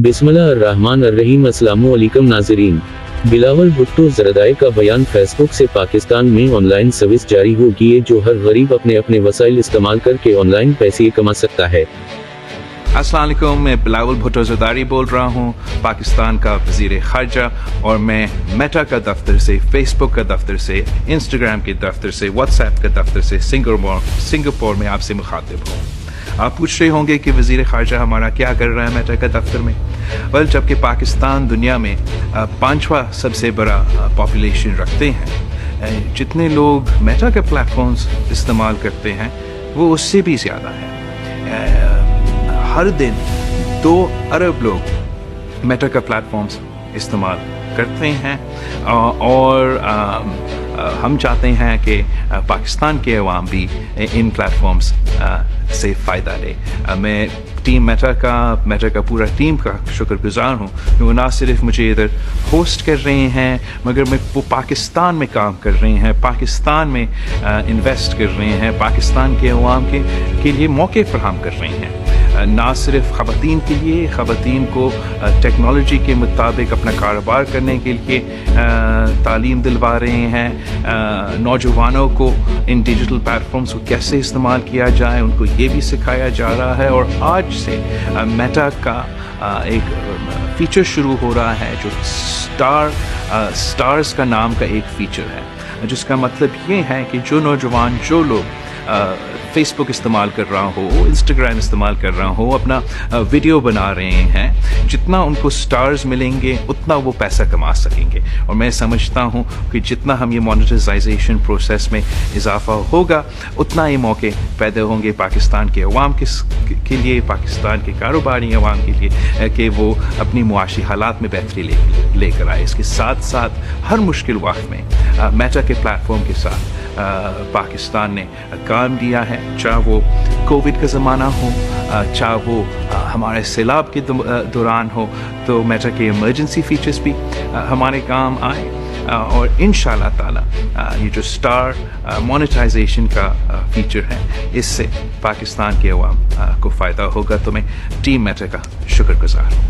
बिस्मिल्लाहिर्रहमानिर्रहीम। अस्सलामु अलैकुम नाज़रीन। बिलावल भुट्टो ज़रदाई का बयान फेसबुक से पाकिस्तान में ऑनलाइन सर्विस जारी होगी है जो हर गरीब अपने अपने वसाइल इस्तेमाल करके ऑनलाइन पैसे कमा सकता है। अस्सलाम वालेकुम, मैं बिलावल भुट्टो ज़रदाई बोल रहा हूँ, पाकिस्तान का वज़ीर ख़ारजा, और मैं मेटा का दफ्तर से, फेसबुक का दफ्तर से, इंस्टाग्राम के दफ्तर से, व्हाट्सएप का दफ्तर से सिंगापुर में आपसे मुखातिब हूँ। आप पूछ रहे होंगे कि वज़ीर ख़ारजा हमारा क्या कर रहा है मेटा का दफ्तर में। वेल, जबकि पाकिस्तान दुनिया में पांचवा सबसे बड़ा पॉपुलेशन रखते हैं, जितने लोग मेटा के प्लेटफॉर्म्स इस्तेमाल करते हैं वो उससे भी ज़्यादा है। हर दिन 2 अरब लोग मेटा का प्लेटफॉर्म्स इस्तेमाल करते हैं, और हम चाहते हैं कि पाकिस्तान के अवाम भी इन प्लेटफॉर्म्स से फ़ायदा ले। मैं टीम मेटा का पूरा टीम का शुक्रगुजार हूँ कि वो ना सिर्फ मुझे इधर होस्ट कर रहे हैं, मगर वो पाकिस्तान में काम कर रहे हैं, पाकिस्तान में इन्वेस्ट कर रहे हैं, पाकिस्तान के अवाम के लिए मौके फराहम कर रहे हैं। ना सिर्फ ख़वातीन के लिए, ख़वातीन को टेक्नोलॉजी के मुताबिक अपना कारोबार करने के लिए तालीम दिलवा रहे हैं, नौजवानों को इन डिजिटल प्लेटफॉर्म्स को कैसे इस्तेमाल किया जाए उनको ये भी सिखाया जा रहा है। और आज से मेटा का एक फीचर शुरू हो रहा है जो स्टार्स का नाम का एक फीचर है, जिसका मतलब ये है कि जो नौजवान, जो लोग फेसबुक इस्तेमाल कर रहा हो, इंस्टाग्राम इस्तेमाल कर रहा हो, अपना वीडियो बना रहे हैं, जितना उनको स्टार्स मिलेंगे उतना वो पैसा कमा सकेंगे। और मैं समझता हूँ कि जितना हम ये मोनेटाइजेशन प्रोसेस में इजाफा होगा उतना ये मौके पैदा होंगे पाकिस्तान के अवाम के लिए, पाकिस्तान के कारोबारी अवाम के लिए, कि वो अपनी मुआशी हालात में बेहतरी लेकर आए। इसके साथ साथ हर मुश्किल वक्त में मेटा के प्लेटफॉर्म के साथ पाकिस्तान ने काम दिया है, चाहे वो कोविड का ज़माना हो, चाहे वो हमारे सैलाब के दौरान हो, तो मेटा के इमरजेंसी फीचर्स भी हमारे काम आए। और इंशाअल्लाह ताला ये जो स्टार मोनेटाइजेशन का फीचर है, इससे पाकिस्तान के अवाम को फ़ायदा होगा। तो मैं टीम मेटा का शुक्रगुजार हूँ।